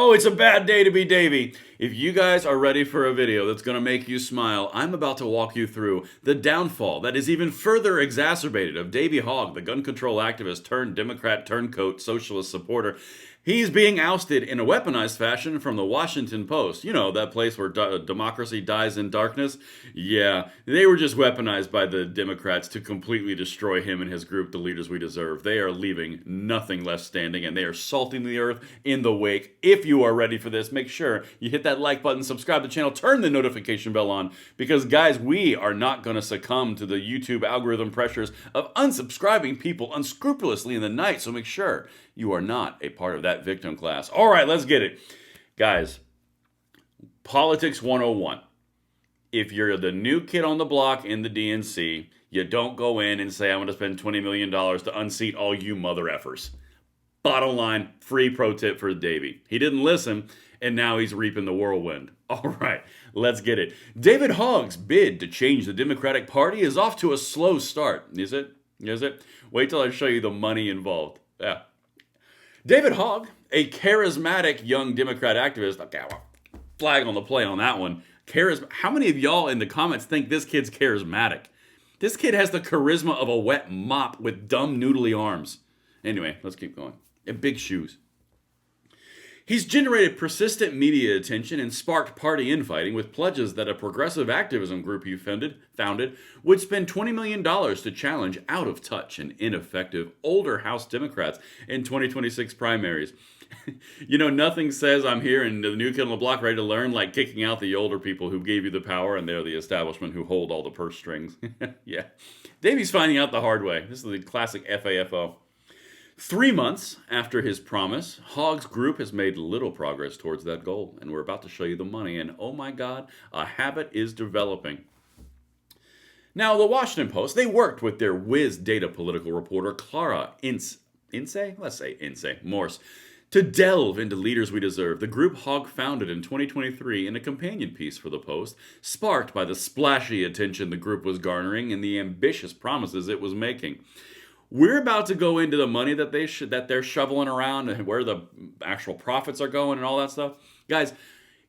Oh, it's a bad day to be Davey. If you guys are ready for a video that's going to make you smile, I'm about to walk you through the downfall that is even further exacerbated of Davey Hogg, the gun control activist turned Democrat turncoat socialist supporter. He's being ousted in a weaponized fashion from the Washington Post. You know, that place where democracy dies in darkness? Yeah, they were just weaponized by the Democrats to completely destroy him and his group, the leaders we deserve. They are leaving nothing left standing, and they are salting the earth in the wake. If you are ready for this, make sure you hit that like button, subscribe to the channel, turn the notification bell on, because guys, we are not going to succumb to the YouTube algorithm pressures of unsubscribing people unscrupulously in the night, so make sure you are not a part of that victim class. All right, let's get it. Guys, Politics 101. If you're the new kid on the block in the DNC, you don't go in and say, I'm going to spend $20 million to unseat all you mother effers. Bottom line, free pro tip for Davey. He didn't listen, and now he's reaping the whirlwind. All right, let's get it. David Hogg's bid to change the Democratic Party is off to a slow start. Is it? Is it? Wait till I show you the money involved. Yeah. David Hogg, a charismatic young Democrat activist, okay, well, flag on the play on that one. How many of y'all in the comments think this kid's charismatic? This kid has the charisma of a wet mop with dumb noodly arms. Anyway, let's keep going. And big shoes. He's generated persistent media attention and sparked party infighting with pledges that a progressive activism group he founded would spend $20 million to challenge out-of-touch and ineffective older House Democrats in 2026 primaries. You know, nothing says I'm here and the new kid on the block ready to learn like kicking out the older people who gave you the power and they're the establishment who hold all the purse strings. Yeah. Davey's finding out the hard way. This is the classic FAFO. 3 months after his promise, Hogg's group has made little progress towards that goal, and we're about to show you the money, and oh my God, a habit is developing. Now, the Washington Post, they worked with their whiz data political reporter Clara Morse to delve into Leaders We Deserve, the group Hogg founded in 2023 in a companion piece for the Post, sparked by the splashy attention the group was garnering and the ambitious promises it was making. We're about to go into the money that they're shoveling around and where the actual profits are going and all that stuff. Guys,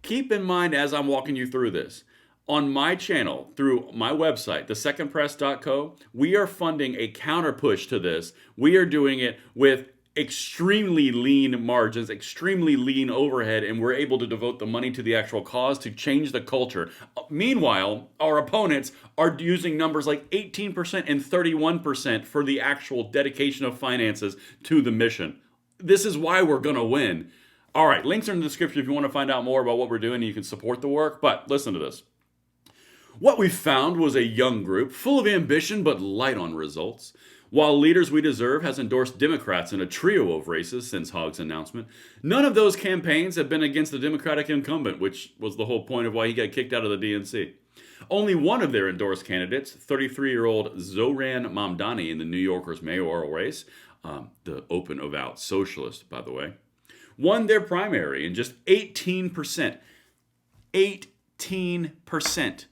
keep in mind as I'm walking you through this, on my channel, through my website, thesecondpress.co, we are funding a counter push to this. We are doing it with extremely lean margins, extremely lean overhead, and we're able to devote the money to the actual cause to change the culture. Meanwhile, our opponents are using numbers like 18% and 31% for the actual dedication of finances to the mission. This is why we're going to win. All right, links are in the description if you want to find out more about what we're doing and you can support the work, but listen to this. What we found was a young group, full of ambition but light on results. While Leaders We Deserve has endorsed Democrats in a trio of races since Hogg's announcement, none of those campaigns have been against the Democratic incumbent, which was the whole point of why he got kicked out of the DNC. Only one of their endorsed candidates, 33-year-old Zohran Mamdani in the New Yorker's mayoral race, the open avowed socialist, by the way, won their primary in just 18%. 18%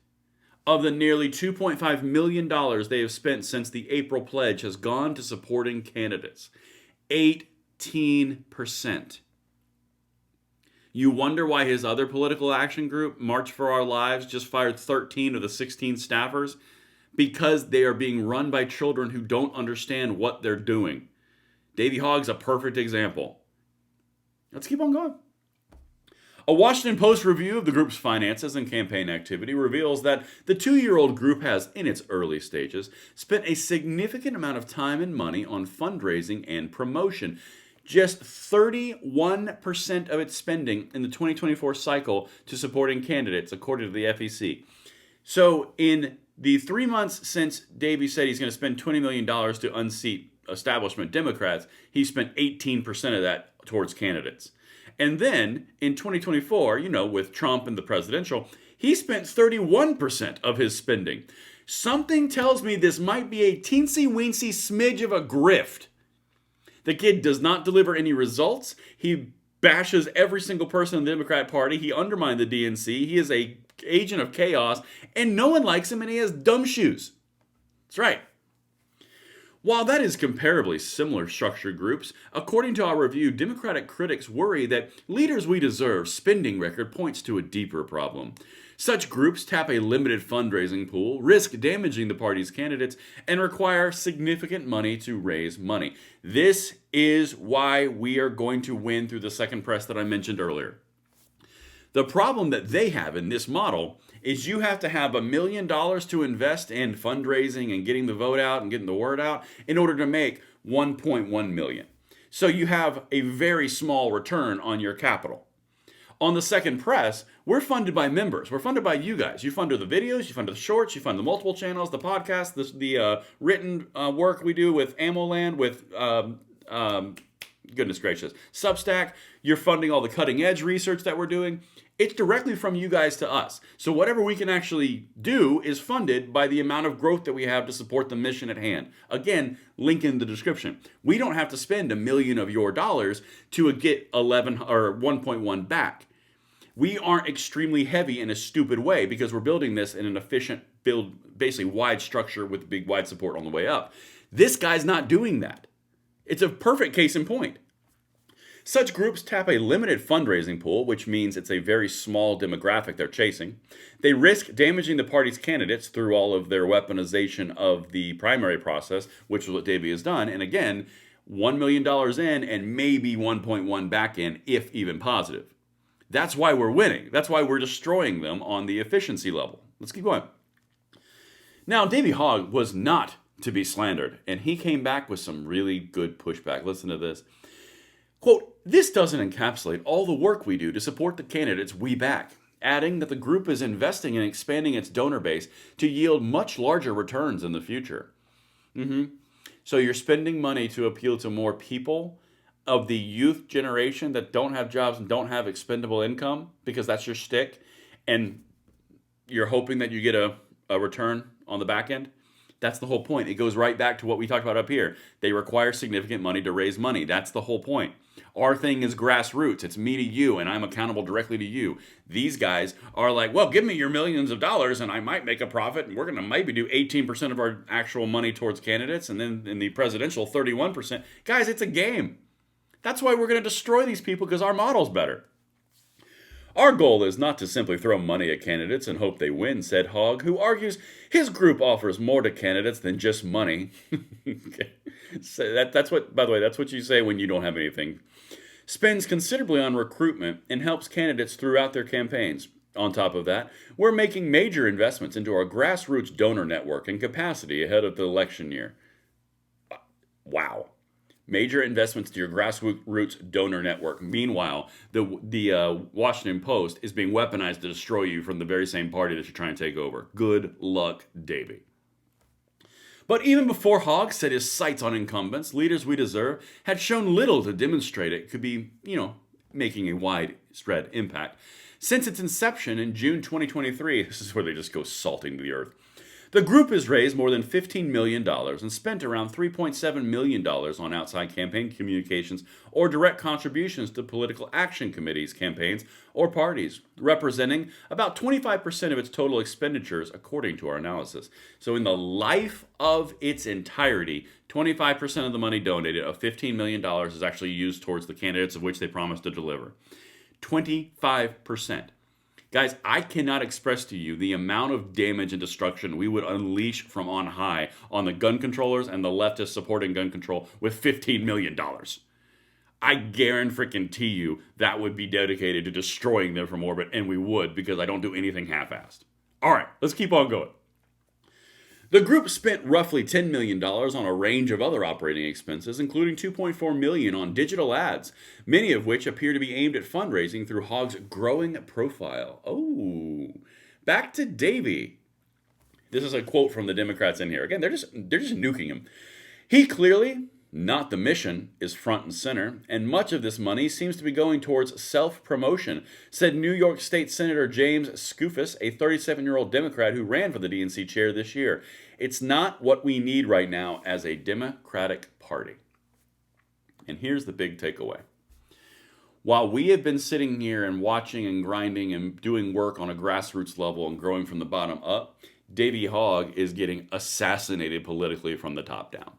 of the nearly $2.5 million they have spent since the April pledge has gone to supporting candidates. 18%. You wonder why his other political action group, March for Our Lives, just fired 13 of the 16 staffers? Because they are being run by children who don't understand what they're doing. Davey Hogg's a perfect example. Let's keep on going. A Washington Post review of the group's finances and campaign activity reveals that the 2-year-old group has, in its early stages, spent a significant amount of time and money on fundraising and promotion. Just 31% of its spending in the 2024 cycle to supporting candidates, according to the FEC. So in the 3 months since Davey said he's going to spend $20 million to unseat establishment Democrats, he spent 18% of that towards candidates. And then, in 2024, with Trump and the presidential, he spent 31% of his spending. Something tells me this might be a teensy-weensy smidge of a grift. The kid does not deliver any results. He bashes every single person in the Democrat Party. He undermined the DNC. He is an agent of chaos, and no one likes him, and he has dumb shoes. That's right. While that is comparably similar structured groups, according to our review, Democratic critics worry that Leaders We Deserve spending record points to a deeper problem. Such groups tap a limited fundraising pool, risk damaging the party's candidates, and require significant money to raise money. This is why we are going to win through the second press that I mentioned earlier. The problem that they have in this model is you have to have $1 million to invest in fundraising and getting the vote out and getting the word out in order to make 1.1 million. So you have a very small return on your capital. On the second press, we're funded by members. We're funded by you guys. You fund the videos, you fund the shorts, you fund the multiple channels, the podcasts, the written work we do with AmmoLand, with goodness gracious, Substack. You're funding all the cutting edge research that we're doing. It's directly from you guys to us. So whatever we can actually do is funded by the amount of growth that we have to support the mission at hand. Again, link in the description. We don't have to spend $1 million of your dollars to get 11 or 1.1 back. We aren't extremely heavy in a stupid way because we're building this in an efficient build, basically wide structure with big wide support on the way up. This guy's not doing that. It's a perfect case in point. Such groups tap a limited fundraising pool, which means it's a very small demographic they're chasing. They risk damaging the party's candidates through all of their weaponization of the primary process, which is what Davey has done. And again, $1 million in and maybe 1.1 back in, if even positive. That's why we're winning. That's why we're destroying them on the efficiency level. Let's keep going. Now, Davey Hogg was not to be slandered, and he came back with some really good pushback. Listen to this. Quote, "This doesn't encapsulate all the work we do to support the candidates we back," adding that the group is investing in expanding its donor base to yield much larger returns in the future. So you're spending money to appeal to more people of the youth generation that don't have jobs and don't have expendable income because that's your shtick, and you're hoping that you get a return on the back end? That's the whole point. It goes right back to what we talked about up here. They require significant money to raise money. That's the whole point. Our thing is grassroots. It's me to you, and I'm accountable directly to you. These guys are like, well, give me your millions of dollars, and I might make a profit, and we're going to maybe do 18% of our actual money towards candidates, and then in the presidential, 31%. Guys, it's a game. That's why we're going to destroy these people, because our model's better. Our goal is not to simply throw money at candidates and hope they win, said Hogg, who argues his group offers more to candidates than just money. Okay. So that's what, by the way, that's what you say when you don't have anything. Spends considerably on recruitment and helps candidates throughout their campaigns. On top of that, we're making major investments into our grassroots donor network and capacity ahead of the election year. Wow. Major investments to your grassroots donor network. Meanwhile, the Washington Post is being weaponized to destroy you from the very same party that you're trying to take over. Good luck, Davey. But even before Hogg set his sights on incumbents, Leaders We Deserve had shown little to demonstrate it could be, making a widespread impact. Since its inception in June 2023, this is where they just go salting the earth. The group has raised more than $15 million and spent around $3.7 million on outside campaign communications or direct contributions to political action committees, campaigns, or parties, representing about 25% of its total expenditures, according to our analysis. So in the life of its entirety, 25% of the money donated of $15 million is actually used towards the candidates of which they promised to deliver. 25%. Guys, I cannot express to you the amount of damage and destruction we would unleash from on high on the gun controllers and the leftists supporting gun control with $15 million. I guarantee you that would be dedicated to destroying them from orbit, and we would, because I don't do anything half-assed. All right, let's keep on going. The group spent roughly $10 million on a range of other operating expenses, including $2.4 million on digital ads, many of which appear to be aimed at fundraising through Hogg's growing profile. Oh, back to Davey. This is a quote from the Democrats in here. Again, they're just nuking him. He clearly, not the mission, is front and center, and much of this money seems to be going towards self-promotion, said New York State Senator James Skoufis, a 37-year-old Democrat who ran for the DNC chair this year. It's not what we need right now as a Democratic Party. And here's the big takeaway. While we have been sitting here and watching and grinding and doing work on a grassroots level and growing from the bottom up, Davey Hogg is getting assassinated politically from the top down.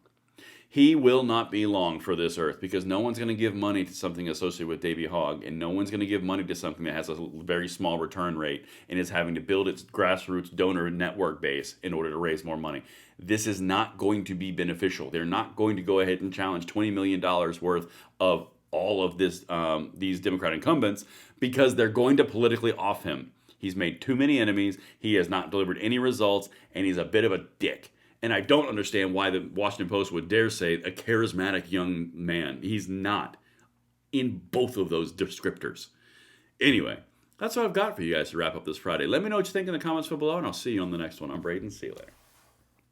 He will not be long for this earth because no one's going to give money to something associated with Davey Hogg, and no one's going to give money to something that has a very small return rate and is having to build its grassroots donor network base in order to raise more money. This is not going to be beneficial. They're not going to go ahead and challenge $20 million worth of all of these Democrat incumbents because they're going to politically off him. He's made too many enemies. He has not delivered any results, and he's a bit of a dick. And I don't understand why the Washington Post would dare say a charismatic young man. He's not in both of those descriptors. Anyway, that's what I've got for you guys to wrap up this Friday. Let me know what you think in the comments below, and I'll see you on the next one. I'm Braden. See you later.